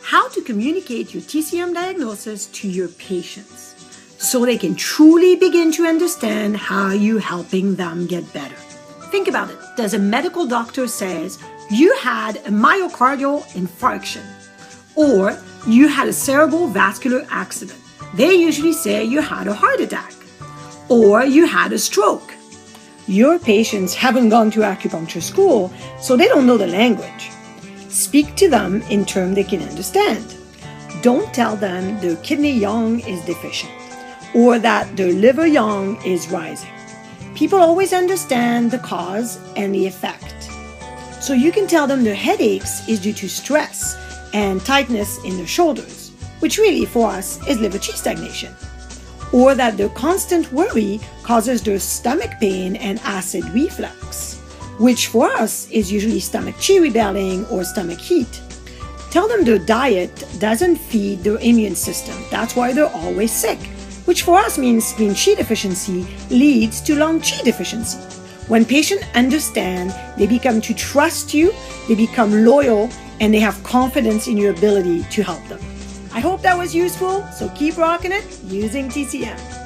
how to communicate your TCM diagnosis to your patients so they can truly begin to understand how you're helping them get better. Think about it. Does a medical doctor says you had a myocardial infarction or you had a cerebral vascular accident? They usually say you had a heart attack or you had a stroke. Your patients haven't gone to acupuncture school, so they don't know the language. Speak to them in terms they can understand. Don't tell them their kidney yang is deficient or that their liver yang is rising. People always understand the cause and the effect. So you can tell them their headaches is due to stress and tightness in their shoulders, which really for us is liver qi stagnation. Or that their constant worry causes their stomach pain and acid reflux, which for us is usually stomach qi rebelling or stomach heat. Tell them their diet doesn't feed their immune system. That's why they're always sick, which for us means spleen qi deficiency leads to lung qi deficiency. When patients understand, they become to trust you, they become loyal, and they have confidence in your ability to help them. I hope that was useful, so keep rocking it using TCM.